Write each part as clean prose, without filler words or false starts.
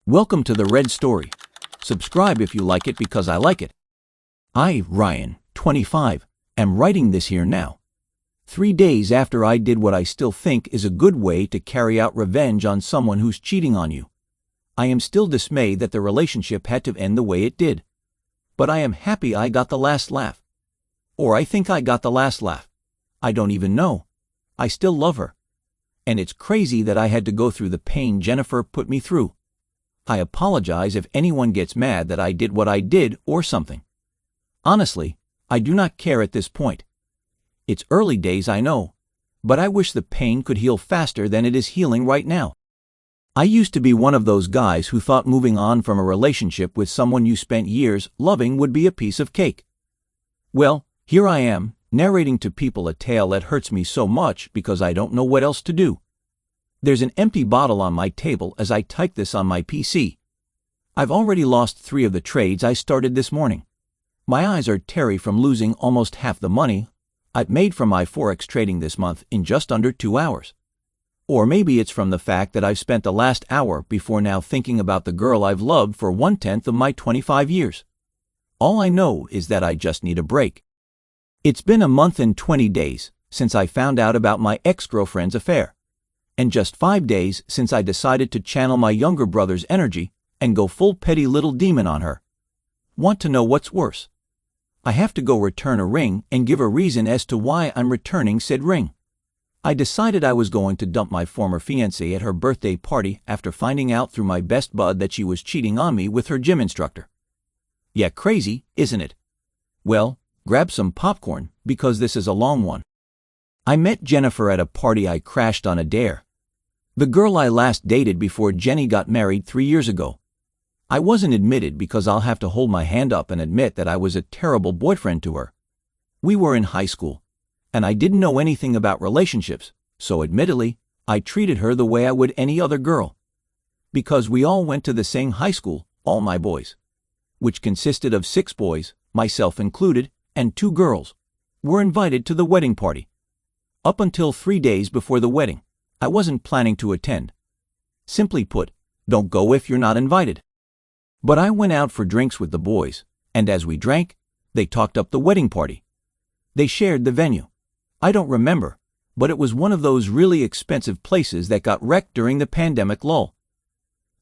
Welcome to the Red Story. Subscribe if you like it because I like it. I, Ryan, 25, am writing this here now. 3 days after I did what I still think is a good way to carry out revenge on someone who's cheating on you. I am still dismayed that the relationship had to end the way it did. But I am happy I got the last laugh. Or I think I got the last laugh. I don't even know. I still love her. And it's crazy that I had to go through the pain Jennifer put me through. I apologize if anyone gets mad that I did what I did or something. Honestly, I do not care at this point. It's early days, I know, but I wish the pain could heal faster than it is healing right now. I used to be one of those guys who thought moving on from a relationship with someone you spent years loving would be a piece of cake. Well, here I am, narrating to people a tale that hurts me so much because I don't know what else to do. There's an empty bottle on my table as I type this on my PC. I've already lost 3 of the trades I started this morning. My eyes are teary from losing almost half the money I've made from my Forex trading this month in just under 2 hours. Or maybe it's from the fact that I've spent the last hour before now thinking about the girl I've loved for 1/10 of my 25 years. All I know is that I just need a break. It's been a month and 20 days since I found out about my ex-girlfriend's affair. And just 5 days since I decided to channel my younger brother's energy and go full petty little demon on her. Want to know what's worse? I have to go return a ring and give a reason as to why I'm returning said ring. I decided I was going to dump my former fiancée at her birthday party after finding out through my best bud that she was cheating on me with her gym instructor. Yeah, crazy, isn't it? Well, grab some popcorn because this is a long one. I met Jennifer at a party I crashed on a dare. The girl I last dated before Jenny got married 3 years ago. I wasn't admitted because I'll have to hold my hand up and admit that I was a terrible boyfriend to her. We were in high school, and I didn't know anything about relationships, so admittedly, I treated her the way I would any other girl. Because we all went to the same high school, all my boys, which consisted of 6 boys, myself included, and 2 girls, were invited to the wedding party. Up until 3 days before the wedding, I wasn't planning to attend. Simply put, don't go if you're not invited. But I went out for drinks with the boys, and as we drank, they talked up the wedding party. They shared the venue. I don't remember, but it was one of those really expensive places that got wrecked during the pandemic lull.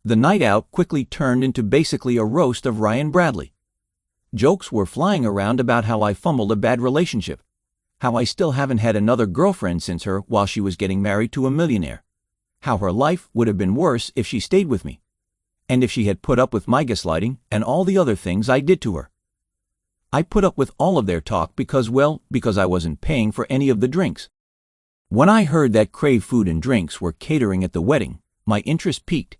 The night out quickly turned into basically a roast of Ryan Bradley. Jokes were flying around about how I fumbled a bad relationship, how I still haven't had another girlfriend since her while she was getting married to a millionaire, how her life would have been worse if she stayed with me, and if she had put up with my gaslighting and all the other things I did to her. I put up with all of their talk because I wasn't paying for any of the drinks. When I heard that Crave Food and Drinks were catering at the wedding, my interest piqued.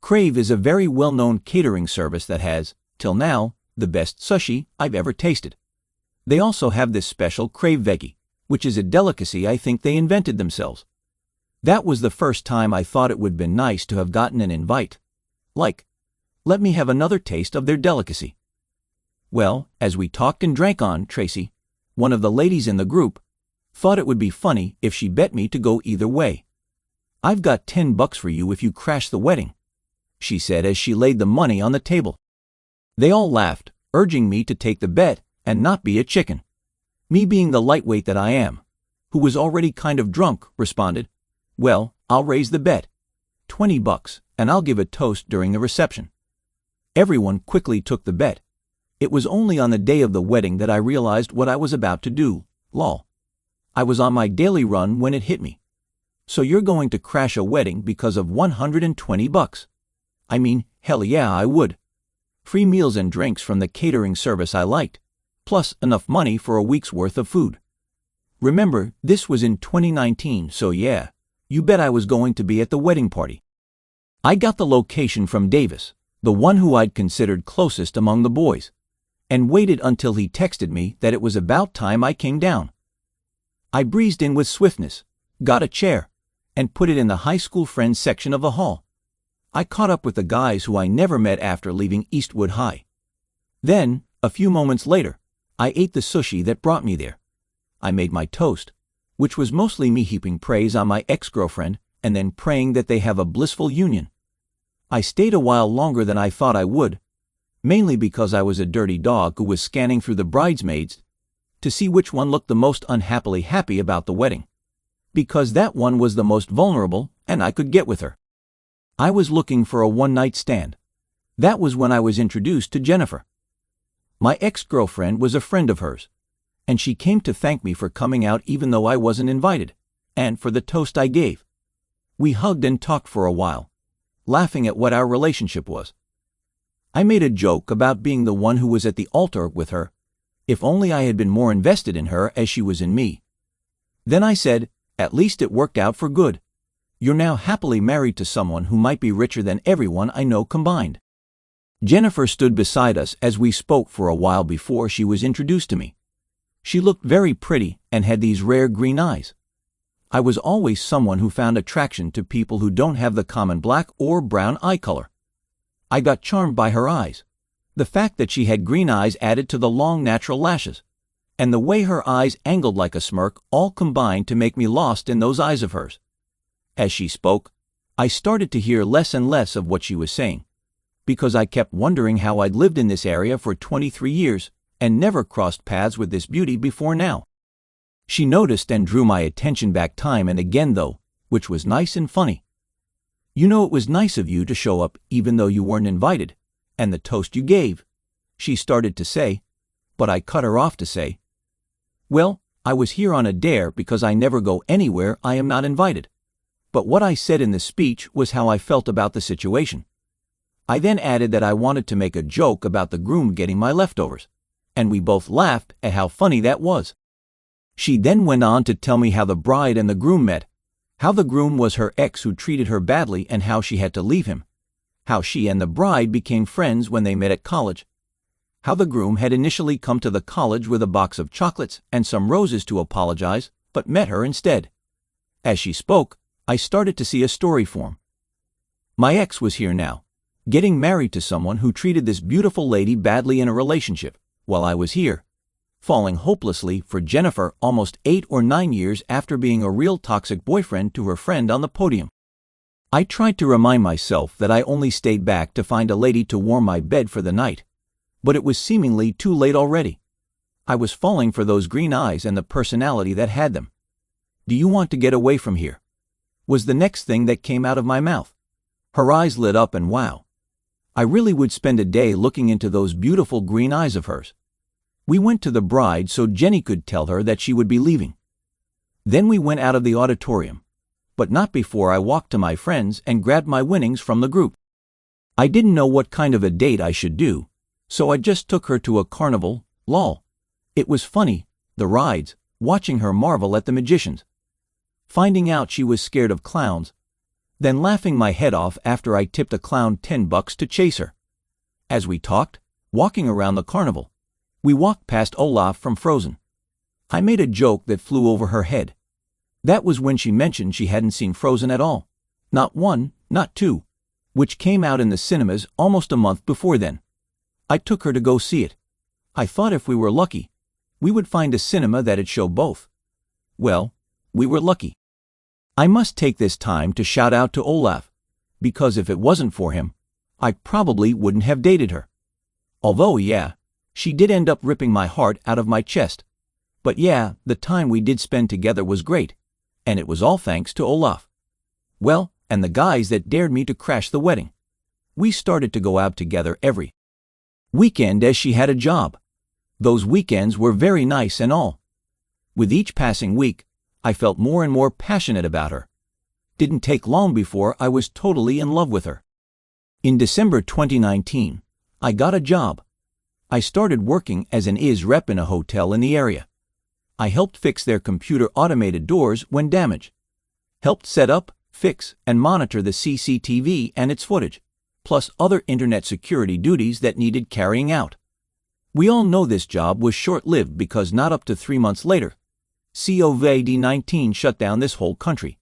Crave is a very well-known catering service that has, till now, the best sushi I've ever tasted. They also have this special Crave Veggie, which is a delicacy I think they invented themselves. That was the first time I thought it would have been nice to have gotten an invite. Like, let me have another taste of their delicacy. Well, as we talked and drank on, Tracy, one of the ladies in the group, thought it would be funny if she bet me to go either way. I've got $10 for you if you crash the wedding, she said as she laid the money on the table. They all laughed, urging me to take the bet and not be a chicken. Me being the lightweight that I am, who was already kind of drunk, responded, well, I'll raise the bet. $20, and I'll give a toast during the reception. Everyone quickly took the bet. It was only on the day of the wedding that I realized what I was about to do, lol. I was on my daily run when it hit me. So you're going to crash a wedding because of $120? I mean, hell yeah, I would. Free meals and drinks from the catering service I liked, plus enough money for a week's worth of food. Remember, this was in 2019, so yeah, you bet I was going to be at the wedding party. I got the location from Davis, the one who I'd considered closest among the boys, and waited until he texted me that it was about time I came down. I breezed in with swiftness, got a chair, and put it in the high school friends section of the hall. I caught up with the guys who I never met after leaving Eastwood High. Then, a few moments later, I ate the sushi that brought me there. I made my toast, which was mostly me heaping praise on my ex-girlfriend and then praying that they have a blissful union. I stayed a while longer than I thought I would, mainly because I was a dirty dog who was scanning through the bridesmaids to see which one looked the most unhappily happy about the wedding, because that one was the most vulnerable and I could get with her. I was looking for a one-night stand. That was when I was introduced to Jennifer. My ex-girlfriend was a friend of hers, and she came to thank me for coming out even though I wasn't invited, and for the toast I gave. We hugged and talked for a while, laughing at what our relationship was. I made a joke about being the one who was at the altar with her, if only I had been more invested in her as she was in me. Then I said, "At least it worked out for good. You're now happily married to someone who might be richer than everyone I know combined." Jennifer stood beside us as we spoke for a while before she was introduced to me. She looked very pretty and had these rare green eyes. I was always someone who found attraction to people who don't have the common black or brown eye color. I got charmed by her eyes. The fact that she had green eyes added to the long natural lashes, and the way her eyes angled like a smirk all combined to make me lost in those eyes of hers. As she spoke, I started to hear less and less of what she was saying, because I kept wondering how I'd lived in this area for 23 years and never crossed paths with this beauty before now. She noticed and drew my attention back time and again though, which was nice and funny. "You know, it was nice of you to show up even though you weren't invited, and the toast you gave," she started to say, but I cut her off to say, "Well, I was here on a dare because I never go anywhere I am not invited. But what I said in the speech was how I felt about the situation. I then added that I wanted to make a joke about the groom getting my leftovers, and we both laughed at how funny that was." She then went on to tell me how the bride and the groom met, how the groom was her ex who treated her badly and how she had to leave him, how she and the bride became friends when they met at college, how the groom had initially come to the college with a box of chocolates and some roses to apologize, but met her instead. As she spoke, I started to see a story form. My ex was here now, getting married to someone who treated this beautiful lady badly in a relationship, while I was here, falling hopelessly for Jennifer almost 8 or 9 years after being a real toxic boyfriend to her friend on the podium. I tried to remind myself that I only stayed back to find a lady to warm my bed for the night, but it was seemingly too late already. I was falling for those green eyes and the personality that had them. "Do you want to get away from here?" was the next thing that came out of my mouth. Her eyes lit up and wow. I really would spend a day looking into those beautiful green eyes of hers. We went to the bride so Jenny could tell her that she would be leaving. Then we went out of the auditorium, but not before I walked to my friends and grabbed my winnings from the group. I didn't know what kind of a date I should do, so I just took her to a carnival, lol. It was funny, the rides, watching her marvel at the magicians, finding out she was scared of clowns, then laughing my head off after I tipped a clown $10 to chase her. As we talked, walking around the carnival, we walked past Olaf from Frozen. I made a joke that flew over her head. That was when she mentioned she hadn't seen Frozen at all. Not one, not two, which came out in the cinemas almost a month before then. I took her to go see it. I thought if we were lucky, we would find a cinema that'd show both. Well, we were lucky. I must take this time to shout out to Olaf, because if it wasn't for him, I probably wouldn't have dated her. Although, yeah, she did end up ripping my heart out of my chest. But yeah, the time we did spend together was great, and it was all thanks to Olaf. Well, and the guys that dared me to crash the wedding. We started to go out together every weekend as she had a job. Those weekends were very nice and all. With each passing week, I felt more and more passionate about her. Didn't take long before I was totally in love with her. In December 2019, I got a job. I started working as an rep in a hotel in the area. I helped fix their computer automated doors when damaged. Helped set up, fix, and monitor the CCTV and its footage, plus other internet security duties that needed carrying out. We all know this job was short-lived because not up to 3 months later, COVID-19 shut down this whole country.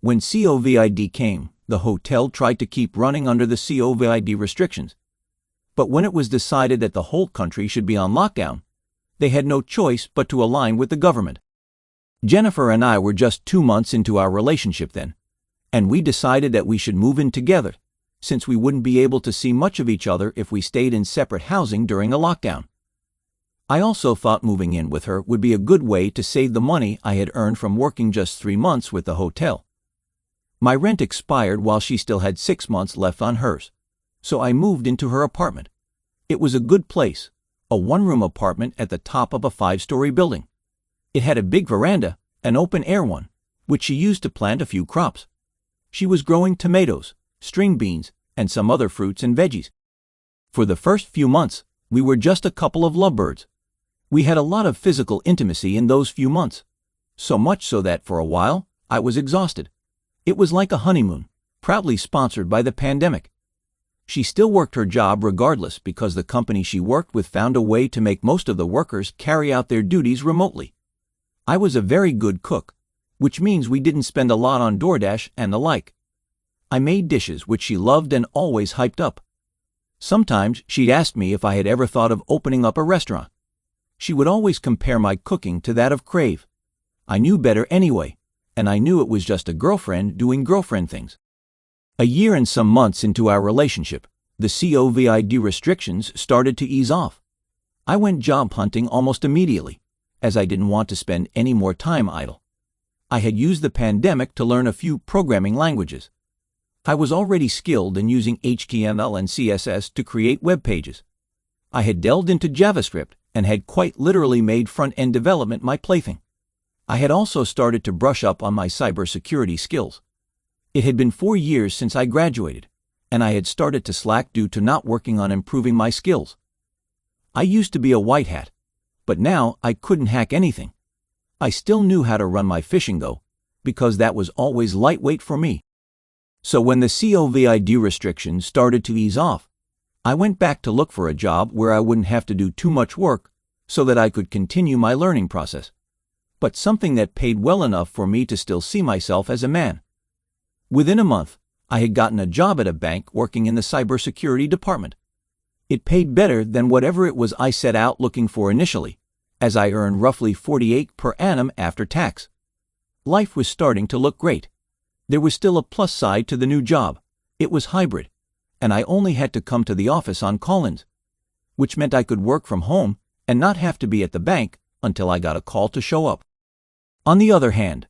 When COVID came, the hotel tried to keep running under the COVID restrictions. But when it was decided that the whole country should be on lockdown, they had no choice but to align with the government. Jennifer and I were just 2 months into our relationship then, and we decided that we should move in together, since we wouldn't be able to see much of each other if we stayed in separate housing during a lockdown. I also thought moving in with her would be a good way to save the money I had earned from working just 3 months with the hotel. My rent expired while she still had 6 months left on hers, so I moved into her apartment. It was a good place, a one-room apartment at the top of a 5-story building. It had a big veranda, an open-air one, which she used to plant a few crops. She was growing tomatoes, string beans, and some other fruits and veggies. For the first few months, we were just a couple of lovebirds. We had a lot of physical intimacy in those few months, so much so that for a while, I was exhausted. It was like a honeymoon, proudly sponsored by the pandemic. She still worked her job regardless because the company she worked with found a way to make most of the workers carry out their duties remotely. I was a very good cook, which means we didn't spend a lot on DoorDash and the like. I made dishes which she loved and always hyped up. Sometimes she'd ask me if I had ever thought of opening up a restaurant. She would always compare my cooking to that of Crave. I knew better anyway, and I knew it was just a girlfriend doing girlfriend things. A year and some months into our relationship, the COVID restrictions started to ease off. I went job hunting almost immediately, as I didn't want to spend any more time idle. I had used the pandemic to learn a few programming languages. I was already skilled in using HTML and CSS to create web pages. I had delved into JavaScript and had quite literally made front-end development my plaything. I had also started to brush up on my cybersecurity skills. It had been 4 years since I graduated, and I had started to slack due to not working on improving my skills. I used to be a white hat, but now I couldn't hack anything. I still knew how to run my fishing though, because that was always lightweight for me. So when the COVID restrictions started to ease off, I went back to look for a job where I wouldn't have to do too much work so that I could continue my learning process, but something that paid well enough for me to still see myself as a man. Within a month, I had gotten a job at a bank working in the cybersecurity department. It paid better than whatever it was I set out looking for initially, as I earned roughly $48,000 per annum after tax. Life was starting to look great. There was still a plus side to the new job. It was hybrid, and I only had to come to the office on call-ins, which meant I could work from home and not have to be at the bank until I got a call to show up. On the other hand,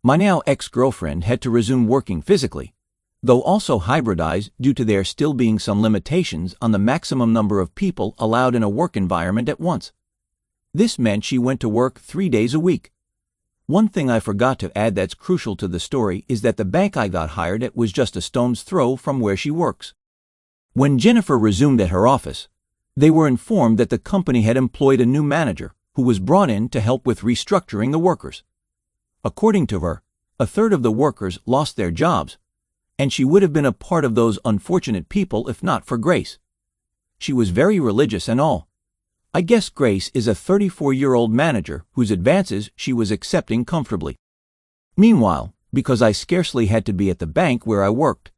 my now ex-girlfriend had to resume working physically, though also hybridized due to there still being some limitations on the maximum number of people allowed in a work environment at once. This meant she went to work 3 days a week. One thing I forgot to add that's crucial to the story is that the bank I got hired at was just a stone's throw from where she works. When Jennifer resumed at her office, they were informed that the company had employed a new manager who was brought in to help with restructuring the workers. According to her, a third of the workers lost their jobs, and she would have been a part of those unfortunate people if not for Grace. She was very religious and all. I guess Grace is a 34-year-old manager whose advances she was accepting comfortably. Meanwhile, because I scarcely had to be at the bank where I worked,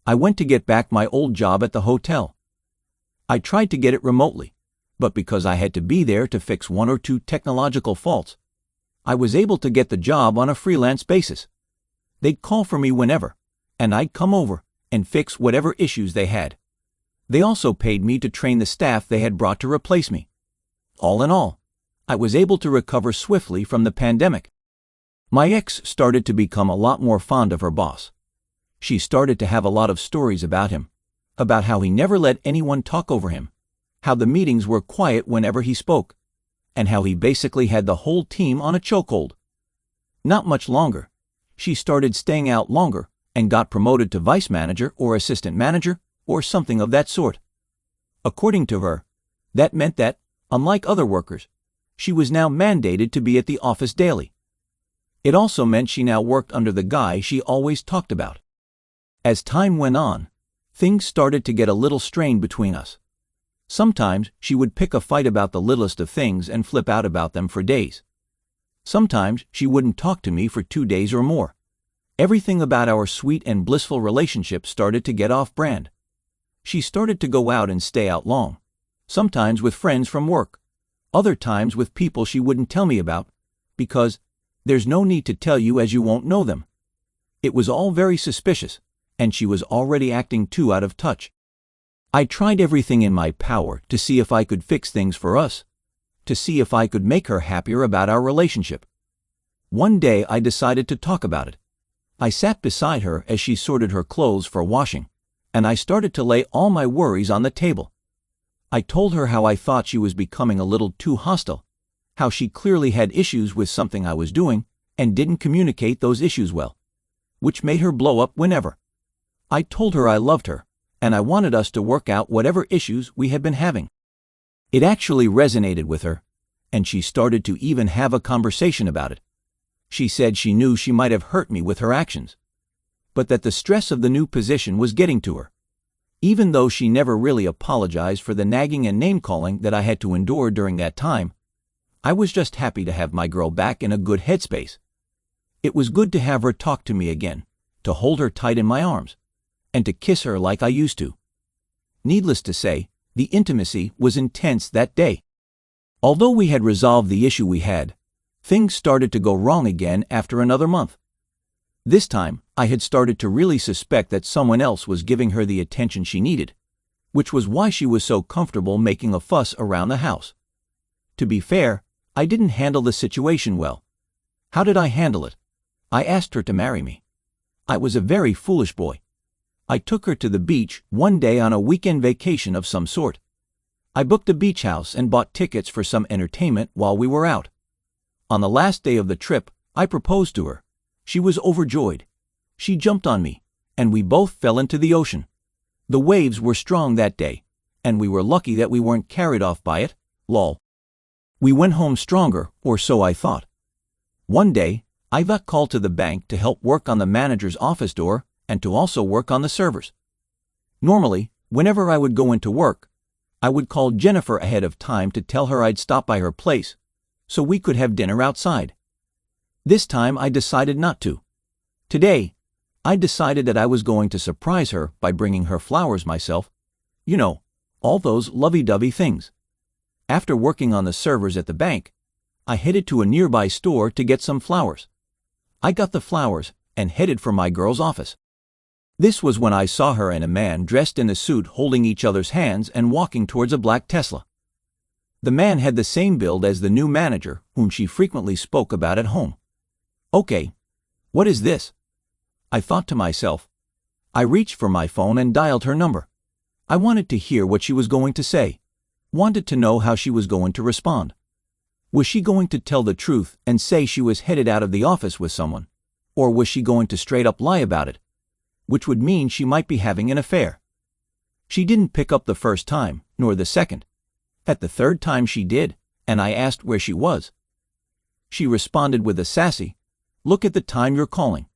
I went to get back my old job at the hotel. I tried to get it remotely, but because I had to be there to fix 1 or 2 technological faults, I was able to get the job on a freelance basis. They'd call for me whenever, and I'd come over and fix whatever issues they had. They also paid me to train the staff they had brought to replace me. All in all, I was able to recover swiftly from the pandemic. My ex started to become a lot more fond of her boss. She started to have a lot of stories about him, about how he never let anyone talk over him, how the meetings were quiet whenever he spoke, and how he basically had the whole team on a chokehold. Not much longer, she started staying out longer and got promoted to vice manager or assistant manager or something of that sort. According to her, that meant that, unlike other workers, she was now mandated to be at the office daily. It also meant she now worked under the guy she always talked about. As time went on, things started to get a little strained between us. Sometimes she would pick a fight about the littlest of things and flip out about them for days. Sometimes she wouldn't talk to me for 2 days or more. Everything about our sweet and blissful relationship started to get off-brand. She started to go out and stay out long, sometimes with friends from work, other times with people she wouldn't tell me about, because there's no need to tell you as you won't know them. It was all very suspicious, and she was already acting too out of touch. I tried everything in my power to see if I could fix things for us, to see if I could make her happier about our relationship. One day I decided to talk about it. I sat beside her as she sorted her clothes for washing, and I started to lay all my worries on the table. I told her how I thought she was becoming a little too hostile, how she clearly had issues with something I was doing and didn't communicate those issues well, which made her blow up whenever. I told her I loved her, and I wanted us to work out whatever issues we had been having. It actually resonated with her, and she started to even have a conversation about it. She said she knew she might have hurt me with her actions, but that the stress of the new position was getting to her. Even though she never really apologized for the nagging and name-calling that I had to endure during that time, I was just happy to have my girl back in a good headspace. It was good to have her talk to me again, to hold her tight in my arms, and to kiss her like I used to. Needless to say, the intimacy was intense that day. Although we had resolved the issue we had, things started to go wrong again after another month. This time, I had started to really suspect that someone else was giving her the attention she needed, which was why she was so comfortable making a fuss around the house. To be fair, I didn't handle the situation well. How did I handle it? I asked her to marry me. I was a very foolish boy. I took her to the beach one day on a weekend vacation of some sort. I booked a beach house and bought tickets for some entertainment while we were out. On the last day of the trip, I proposed to her. She was overjoyed. She jumped on me, and we both fell into the ocean. The waves were strong that day, and we were lucky that we weren't carried off by it, lol. We went home stronger, or so I thought. One day, I got called to the bank to help work on the manager's office door and to also work on the servers. Normally, whenever I would go into work, I would call Jennifer ahead of time to tell her I'd stop by her place, so we could have dinner outside. This time I decided not to. Today, I decided that I was going to surprise her by bringing her flowers myself. You know, all those lovey-dovey things. After working on the servers at the bank, I headed to a nearby store to get some flowers. I got the flowers and headed for my girl's office. This was when I saw her and a man dressed in a suit holding each other's hands and walking towards a black Tesla. The man had the same build as the new manager whom she frequently spoke about at home. Okay, what is this? I thought to myself. I reached for my phone and dialed her number. I wanted to hear what she was going to say, wanted to know how she was going to respond. Was she going to tell the truth and say she was headed out of the office with someone, or was she going to straight up lie about it, which would mean she might be having an affair? She didn't pick up the first time, nor the second. At the third time she did, and I asked where she was. She responded with a sassy, "Look at the time you're calling.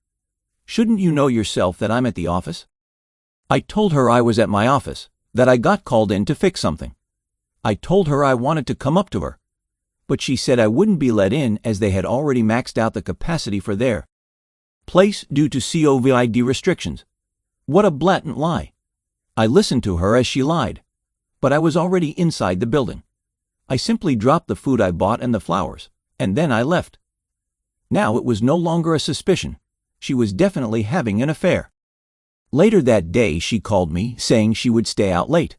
Shouldn't you know yourself that I'm at the office?" I told her I was at my office, that I got called in to fix something. I told her I wanted to come up to her, but she said I wouldn't be let in as they had already maxed out the capacity for their place due to COVID restrictions. What a blatant lie. I listened to her as she lied, but I was already inside the building. I simply dropped the food I bought and the flowers, and then I left. Now it was no longer a suspicion. She was definitely having an affair. Later that day she called me saying she would stay out late.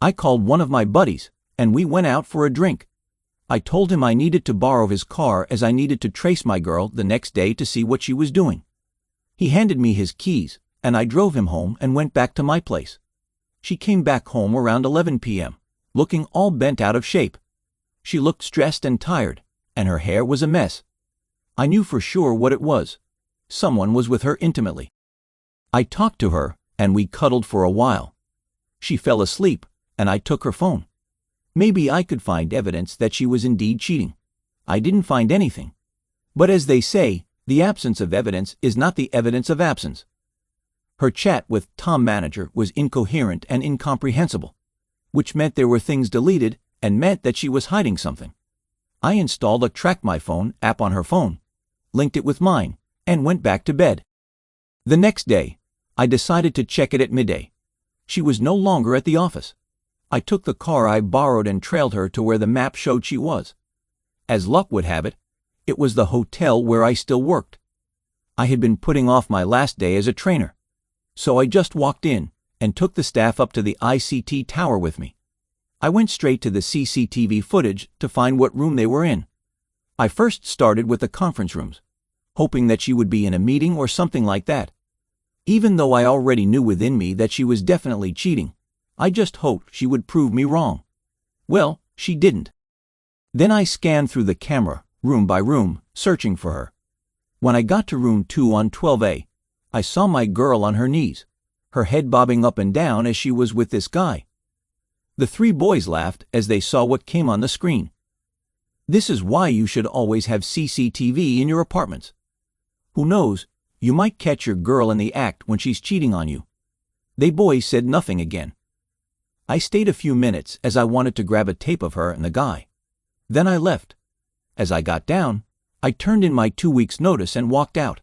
I called one of my buddies, and we went out for a drink. I told him I needed to borrow his car as I needed to trace my girl the next day to see what she was doing. He handed me his keys, and I drove him home and went back to my place. She came back home around 11 p.m., looking all bent out of shape. She looked stressed and tired, and her hair was a mess. I knew for sure what it was. Someone was with her intimately. I talked to her, and we cuddled for a while. She fell asleep, and I took her phone. Maybe I could find evidence that she was indeed cheating. I didn't find anything. But as they say, the absence of evidence is not the evidence of absence. Her chat with Tom Manager was incoherent and incomprehensible, which meant there were things deleted and meant that she was hiding something. I installed a Track My Phone app on her phone, linked it with mine, and went back to bed. The next day, I decided to check it at midday. She was no longer at the office. I took the car I borrowed and trailed her to where the map showed she was. As luck would have it, it was the hotel where I still worked. I had been putting off my last day as a trainer, So I just walked in and took the staff up to the ICT tower with me. I went straight to the CCTV footage to find what room they were in. I first started with the conference rooms, hoping that she would be in a meeting or something like that. Even though I already knew within me that she was definitely cheating, I just hoped she would prove me wrong. Well, she didn't. Then I scanned through the camera, room by room, searching for her. When I got to room 2 on 12A, I saw my girl on her knees, her head bobbing up and down as she was with this guy. The 3 boys laughed as they saw what came on the screen. This is why you should always have CCTV in your apartments. Who knows, you might catch your girl in the act when she's cheating on you. They boys said nothing again. I stayed a few minutes as I wanted to grab a tape of her and the guy. Then I left. As I got down, I turned in my 2 weeks' notice and walked out.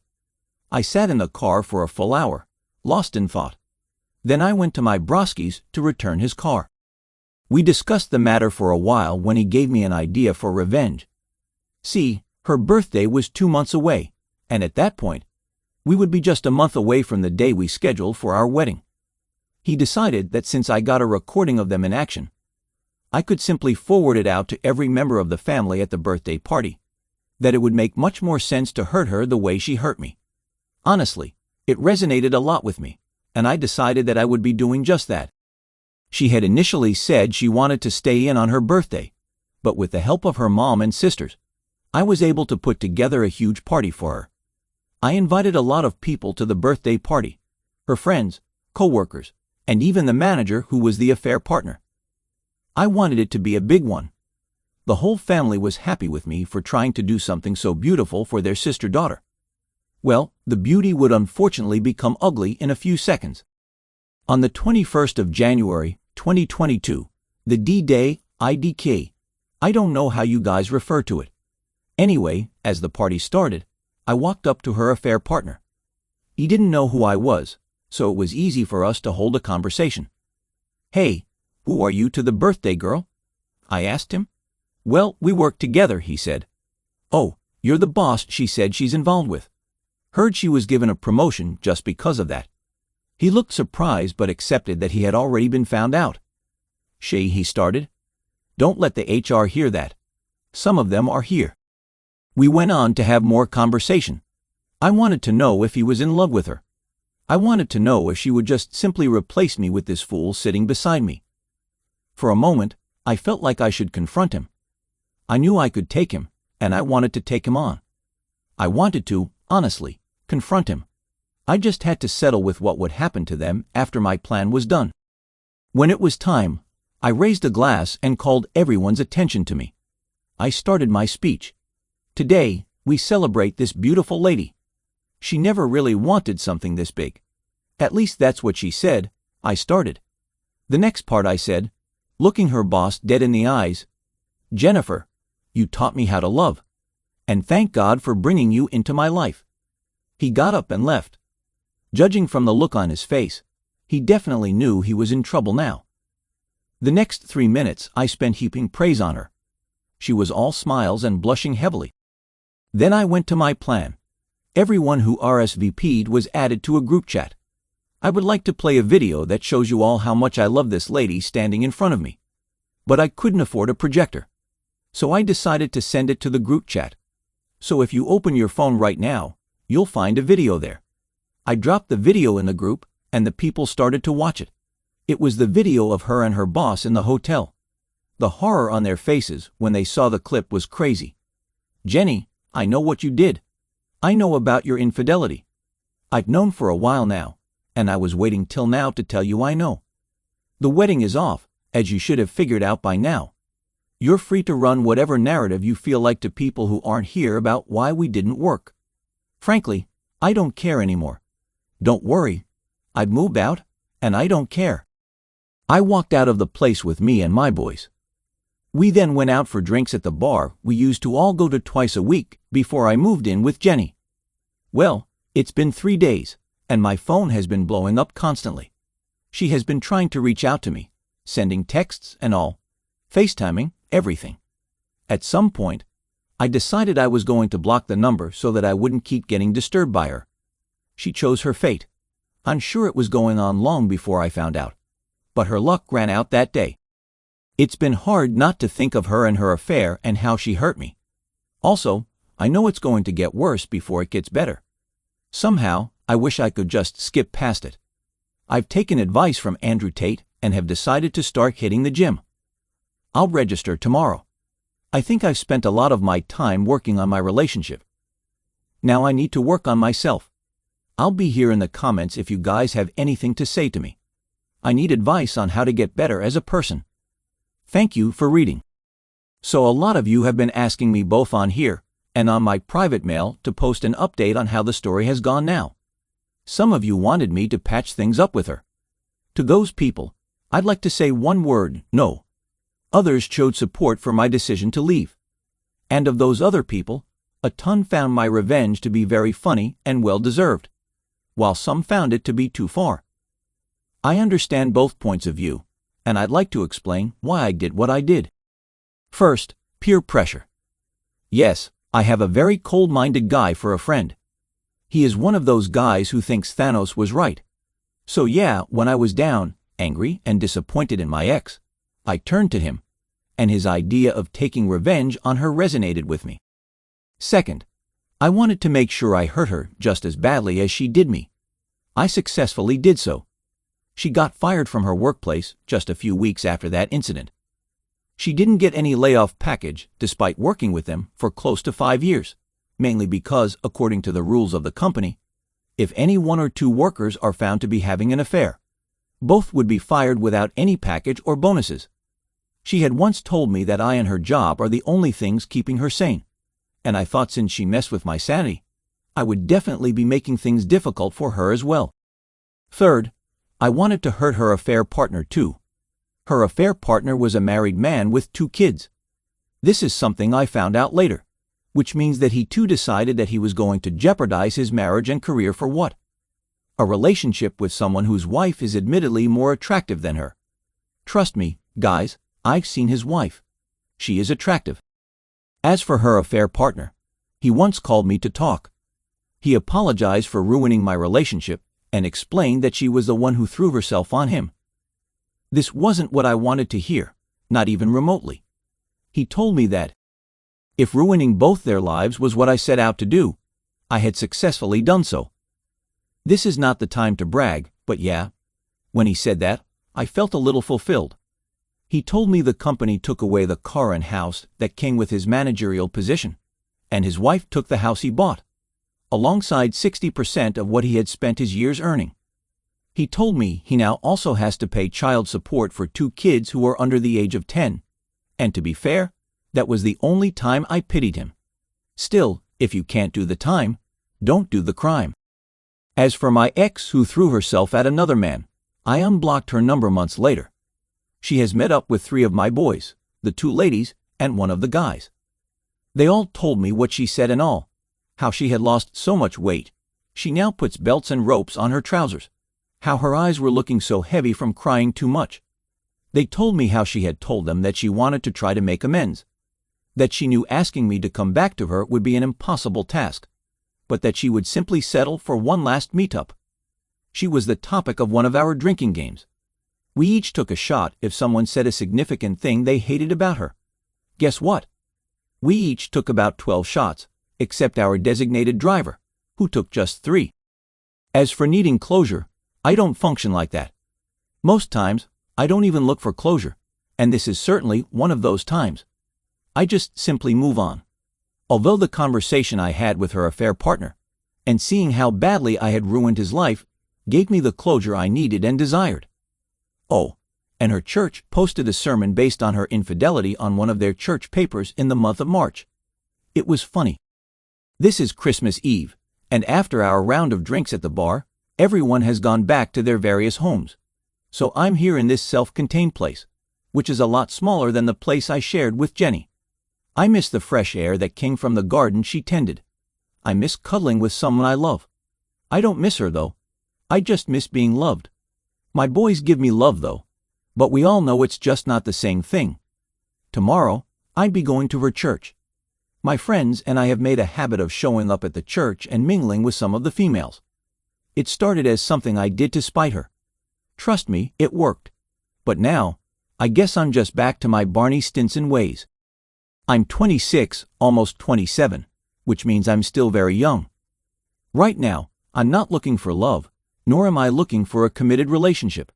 I sat in the car for a full hour, lost in thought. Then I went to my broski's to return his car. We discussed the matter for a while when he gave me an idea for revenge. See, her birthday was 2 months away, and at that point, we would be just a month away from the day we scheduled for our wedding. He decided that since I got a recording of them in action, I could simply forward it out to every member of the family at the birthday party, that it would make much more sense to hurt her the way she hurt me. Honestly, it resonated a lot with me, and I decided that I would be doing just that. She had initially said she wanted to stay in on her birthday, but with the help of her mom and sisters, I was able to put together a huge party for her. I invited a lot of people to the birthday party, her friends, co-workers, and even the manager who was the affair partner. I wanted it to be a big one. The whole family was happy with me for trying to do something so beautiful for their sister-daughter. Well, the beauty would unfortunately become ugly in a few seconds. On the 21st of January, 2022, the D-Day, IDK, I don't know how you guys refer to it. Anyway, as the party started, I walked up to her affair partner. He didn't know who I was, so it was easy for us to hold a conversation. "Hey, who are you to the birthday girl?" I asked him. "Well, we work together," he said. "Oh, you're the boss she said she's involved with. Heard she was given a promotion just because of that." He looked surprised but accepted that he had already been found out. "Shay," he started. "Don't let the HR hear that. Some of them are here." We went on to have more conversation. I wanted to know if he was in love with her. I wanted to know if she would just simply replace me with this fool sitting beside me. For a moment, I felt like I should confront him. I knew I could take him, and I wanted to take him on. I wanted to, honestly, confront him. I just had to settle with what would happen to them after my plan was done. When it was time, I raised a glass and called everyone's attention to me. I started my speech. "Today, we celebrate this beautiful lady. She never really wanted something this big. At least that's what she said," I started. The next part I said, looking her boss dead in the eyes, "Jennifer, you taught me how to love. And thank God for bringing you into my life." He got up and left. Judging from the look on his face, he definitely knew he was in trouble now. The next 3 minutes I spent heaping praise on her. She was all smiles and blushing heavily. Then I went to my plan. Everyone who RSVP'd was added to a group chat. I would like to play a video that shows you all how much I love this lady standing in front of me. But I couldn't afford a projector. So I decided to send it to the group chat. So if you open your phone right now, you'll find a video there. I dropped the video in the group, and the people started to watch it. It was the video of her and her boss in the hotel. The horror on their faces when they saw the clip was crazy. "Jenny, I know what you did. I know about your infidelity. I've known for a while now, and I was waiting till now to tell you I know. The wedding is off, as you should have figured out by now. You're free to run whatever narrative you feel like to people who aren't here about why we didn't work. Frankly, I don't care anymore. Don't worry. I've moved out, and I don't care." I walked out of the place with me and my boys. We then went out for drinks at the bar we used to all go to twice a week before I moved in with Jenny. Well, it's been 3 days, and my phone has been blowing up constantly. She has been trying to reach out to me, sending texts and all, FaceTiming, everything. At some point, I decided I was going to block the number so that I wouldn't keep getting disturbed by her. She chose her fate. I'm sure it was going on long before I found out. But her luck ran out that day. It's been hard not to think of her and her affair and how she hurt me. Also, I know it's going to get worse before it gets better. Somehow, I wish I could just skip past it. I've taken advice from Andrew Tate and have decided to start hitting the gym. I'll register tomorrow. I think I've spent a lot of my time working on my relationship. Now I need to work on myself. I'll be here in the comments if you guys have anything to say to me. I need advice on how to get better as a person. Thank you for reading. So a lot of you have been asking me both on here and on my private mail to post an update on how the story has gone now. Some of you wanted me to patch things up with her. To those people, I'd like to say one word: no. Others showed support for my decision to leave. And of those other people, a ton found my revenge to be very funny and well-deserved, while some found it to be too far. I understand both points of view, and I'd like to explain why I did what I did. First, peer pressure. Yes, I have a very cold-minded guy for a friend. He is one of those guys who thinks Thanos was right. So yeah, when I was down, angry, and disappointed in my ex, I turned to him, and his idea of taking revenge on her resonated with me. Second, I wanted to make sure I hurt her just as badly as she did me. I successfully did so. She got fired from her workplace just a few weeks after that incident. She didn't get any layoff package despite working with them for close to 5 years, mainly because, according to the rules of the company, if any 1 or 2 workers are found to be having an affair, both would be fired without any package or bonuses. She had once told me that I and her job are the only things keeping her sane, and I thought since she messed with my sanity, I would definitely be making things difficult for her as well. Third, I wanted to hurt her affair partner too. Her affair partner was a married man with 2 kids. This is something I found out later, which means that he too decided that he was going to jeopardize his marriage and career for what? A relationship with someone whose wife is admittedly more attractive than her. Trust me, guys, I've seen his wife. She is attractive. As for her affair partner, he once called me to talk. He apologized for ruining my relationship and explained that she was the one who threw herself on him. This wasn't what I wanted to hear, not even remotely. He told me that if ruining both their lives was what I set out to do, I had successfully done so. This is not the time to brag, but yeah, when he said that, I felt a little fulfilled. He told me the company took away the car and house that came with his managerial position, and his wife took the house he bought, alongside 60% of what he had spent his years earning. He told me he now also has to pay child support for 2 kids who are under the age of 10, and to be fair, that was the only time I pitied him. Still, if you can't do the time, don't do the crime. As for my ex who threw herself at another man, I unblocked her number months later. She has met up with 3 of my boys, the 2 ladies, and 1 of the guys. They all told me what she said and all, how she had lost so much weight, she now puts belts and ropes on her trousers, how her eyes were looking so heavy from crying too much. They told me how she had told them that she wanted to try to make amends, that she knew asking me to come back to her would be an impossible task, but that she would simply settle for one last meetup. She was the topic of one of our drinking games. We each took a shot if someone said a significant thing they hated about her. Guess what? We each took about 12 shots, except our designated driver, who took just 3. As for needing closure, I don't function like that. Most times, I don't even look for closure, and this is certainly one of those times. I just simply move on. Although the conversation I had with her affair partner, and seeing how badly I had ruined his life, gave me the closure I needed and desired. Oh, and her church posted a sermon based on her infidelity on one of their church papers in the month of March. It was funny. This is Christmas Eve, and after our round of drinks at the bar, everyone has gone back to their various homes. So I'm here in this self-contained place, which is a lot smaller than the place I shared with Jenny. I miss the fresh air that came from the garden she tended. I miss cuddling with someone I love. I don't miss her, though. I just miss being loved. My boys give me love, though, but we all know it's just not the same thing. Tomorrow, I'd be going to her church. My friends and I have made a habit of showing up at the church and mingling with some of the females. It started as something I did to spite her. Trust me, it worked. But now, I guess I'm just back to my Barney Stinson ways. I'm 26, almost 27, which means I'm still very young. Right now, I'm not looking for love, nor am I looking for a committed relationship.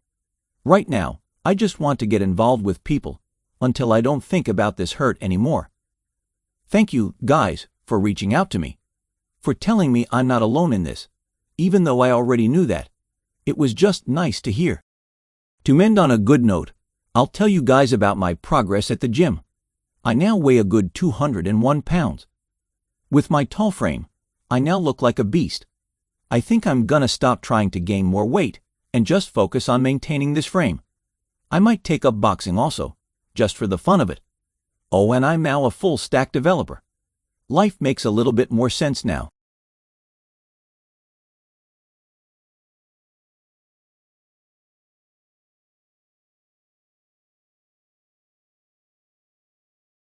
Right now, I just want to get involved with people, until I don't think about this hurt anymore. Thank you, guys, for reaching out to me. For telling me I'm not alone in this, even though I already knew that. It was just nice to hear. To end on a good note, I'll tell you guys about my progress at the gym. I now weigh a good 201 pounds. With my tall frame, I now look like a beast. I think I'm gonna stop trying to gain more weight and just focus on maintaining this frame. I might take up boxing also, just for the fun of it. Oh, and I'm now a full-stack developer. Life makes a little bit more sense now.